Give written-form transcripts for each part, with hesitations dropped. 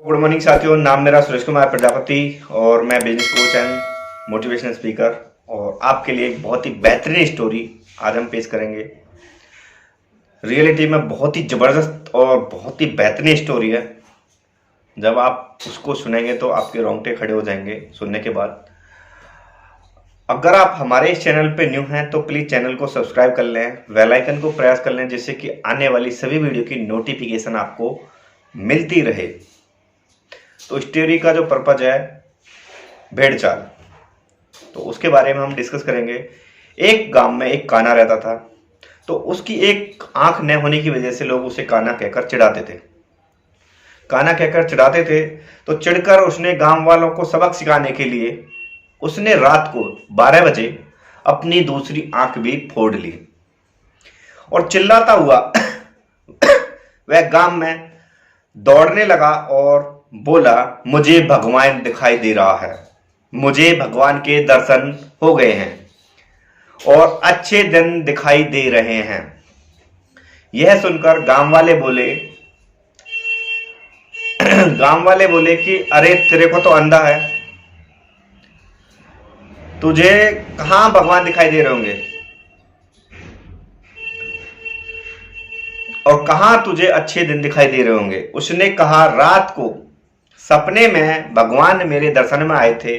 Good morning साथियों, नाम मेरा सुरेश कुमार प्रजापति और मैं business coach and motivational speaker. और आपके लिए एक बहुत ही बेहतरीन स्टोरी आज हम पेश करेंगे। रियलिटी में बहुत ही ज़बरदस्त और बहुत ही बेहतरीन स्टोरी है। जब आप उसको सुनेंगे तो आपके रोंगटे खड़े हो जाएंगे सुनने के बाद। अगर आप हमारे इस चैनल पे न्यू हैं तो प्लीज़ चैनल को सब्सक्राइब कर लें, बेल आइकन को प्रेस कर लें, जिससे कि आने वाली सभी वीडियो की नोटिफिकेशन आपको मिलती रहे। तो स्टोरी का जो पर्पज है भेड़ चाल, तो उसके बारे में हम डिस्कस करेंगे। एक गांव में एक कान्हा रहता था, तो उसकी एक आंख न होने की वजह से लोग उसे कान्हा कहकर चिढ़ाते थे। तो चिढ़कर उसने गांव वालों को सबक सिखाने के लिए उसने रात को 12 बजे अपनी दूसरी आंख भी फोड़ ली और चिल्लाता हुआ वह गांव में दौड़ने लगा और बोला, मुझे भगवान दिखाई दे रहा है, मुझे भगवान के दर्शन हो गए हैं और अच्छे दिन दिखाई दे रहे हैं। यह सुनकर गांव वाले बोले कि अरे तेरे को तो अंधा है, तुझे कहां भगवान दिखाई दे रहे होंगे और कहां तुझे अच्छे दिन दिखाई दे रहे होंगे। उसने कहा, रात को सपने में भगवान मेरे दर्शन में आए थे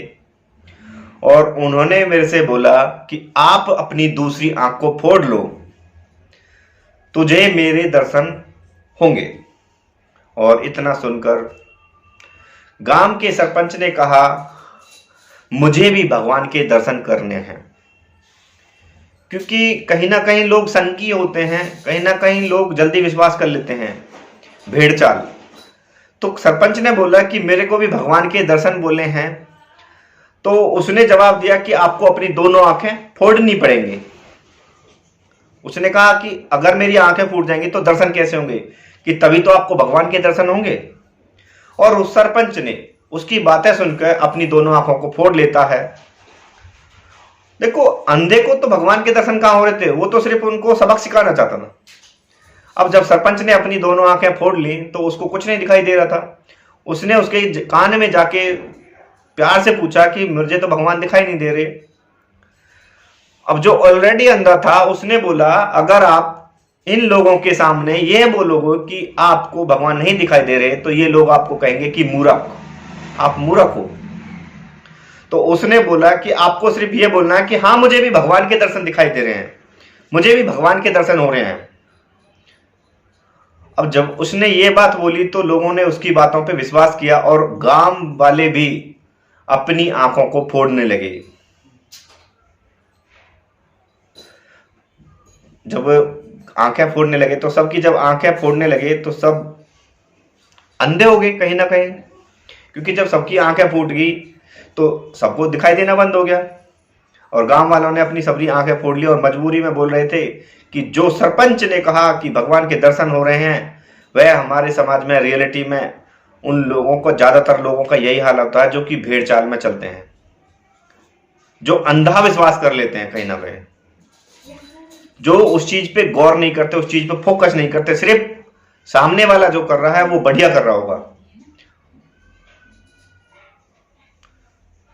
और उन्होंने मेरे से बोला कि आप अपनी दूसरी आंख को फोड़ लो, तुझे मेरे दर्शन होंगे। और इतना सुनकर गांव के सरपंच ने कहा, मुझे भी भगवान के दर्शन करने हैं। क्योंकि कहीं ना कहीं लोग संकी होते हैं, कहीं ना कहीं लोग जल्दी विश्वास कर लेते हैं भेड़ चाल। तो सरपंच ने बोला कि मेरे को भी भगवान के दर्शन बोले हैं। तो उसने जवाब दिया कि आपको अपनी दोनों आंखें फोड़नी पड़ेंगी। उसने कहा कि अगर मेरी आंखें फूट जाएंगी तो दर्शन कैसे होंगे, कि तभी तो आपको भगवान के दर्शन होंगे। और उस सरपंच ने उसकी बातें सुनकर अपनी दोनों आंखों को फोड़ लेता है। देखो, अंधे को तो भगवान के दर्शन कहां हो रहे थे, वो तो सिर्फ उनको सबक सिखाना चाहता था। अब जब सरपंच ने अपनी दोनों आंखें फोड़ ली तो उसको कुछ नहीं दिखाई दे रहा था। उसने उसके कान में जाके प्यार से पूछा कि मुझे तो भगवान दिखाई नहीं दे रहे। अब जो ऑलरेडी अंधा था उसने बोला, अगर आप इन लोगों के सामने यह बोलोगे कि आपको भगवान नहीं दिखाई दे रहे तो ये लोग आपको कहेंगे कि मूर्ख, आप मूर्ख हो। तो उसने बोला कि आपको सिर्फ ये बोलना है कि हाँ, मुझे भी भगवान के दर्शन दिखाई दे रहे हैं, मुझे भी भगवान के दर्शन हो रहे हैं। अब जब उसने ये बात बोली तो लोगों ने उसकी बातों पे विश्वास किया और गांव वाले भी अपनी आंखों को फोड़ने लगे। जब आंखें फोड़ने लगे तो जब आंखें फोड़ने लगे तो सब अंधे हो गए कहीं ना कहीं। क्योंकि जब सबकी आंखें फूट गई तो सबको दिखाई देना बंद हो गया और गांव वालों ने अपनी सबरी आंखें फोड़ ली और मजबूरी में बोल रहे थे कि जो सरपंच ने कहा कि भगवान के दर्शन हो रहे हैं, वह हमारे समाज में रियलिटी में उन लोगों को, ज्यादातर लोगों का यही हाल होता है जो कि भेड़ चाल में चलते हैं, जो अंधा विश्वास कर लेते हैं कहीं ना कहीं, जो उस चीज पे गौर नहीं करते, उस चीज पे फोकस नहीं करते, सिर्फ सामने वाला जो कर रहा है वो बढ़िया कर रहा होगा।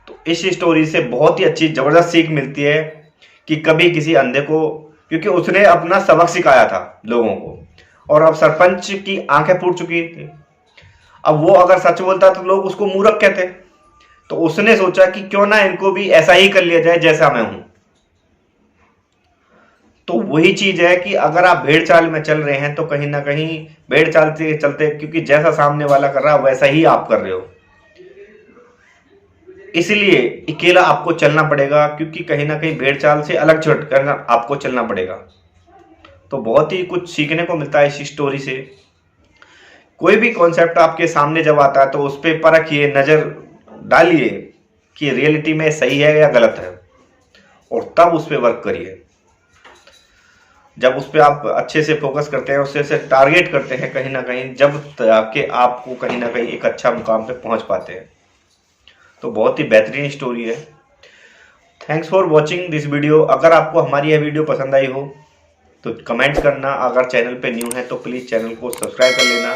तो इस स्टोरी से बहुत ही अच्छी जबरदस्त सीख मिलती है कि कभी किसी अंधे को, क्योंकि उसने अपना सबक सिखाया था लोगों को और अब सरपंच की आंखें फूट चुकी थी। अब वो अगर सच बोलता तो लोग उसको मूर्ख कहते। तो उसने सोचा कि क्यों ना इनको भी ऐसा ही कर लिया जाए जैसा मैं हूं। तो वही चीज है कि अगर आप भेड़ चाल में चल रहे हैं तो कहीं ना कहीं भेड़ चाल से चलते, क्योंकि जैसा सामने वाला कर रहा है वैसा ही आप कर रहे हो, इसलिए अकेला आपको चलना पड़ेगा, क्योंकि कहीं ना कहीं भेड़ चाल से अलग छुट कर आपको चलना पड़ेगा। तो बहुत ही कुछ सीखने को मिलता है इस स्टोरी से। कोई भी कॉन्सेप्ट आपके सामने जब आता है तो उस पर परखिए, नजर डालिए कि रियलिटी में सही है या गलत है और तब उस पर वर्क करिए। जब उस पर आप अच्छे से फोकस करते हैं, उससे से टारगेट करते हैं कहीं ना कहीं, जब के आपको कहीं ना कहीं एक अच्छा मुकाम पे पहुंच पाते हैं। तो बहुत ही बेहतरीन स्टोरी है। Thanks for watching this video. अगर आपको हमारी यह वीडियो पसंद आई हो तो कमेंट करना। अगर चैनल पे न्यू है तो प्लीज़ चैनल को सब्सक्राइब कर लेना,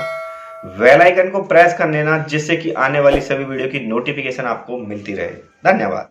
बेल आइकन को प्रेस कर लेना, जिससे कि आने वाली सभी वीडियो की नोटिफिकेशन आपको मिलती रहे। धन्यवाद।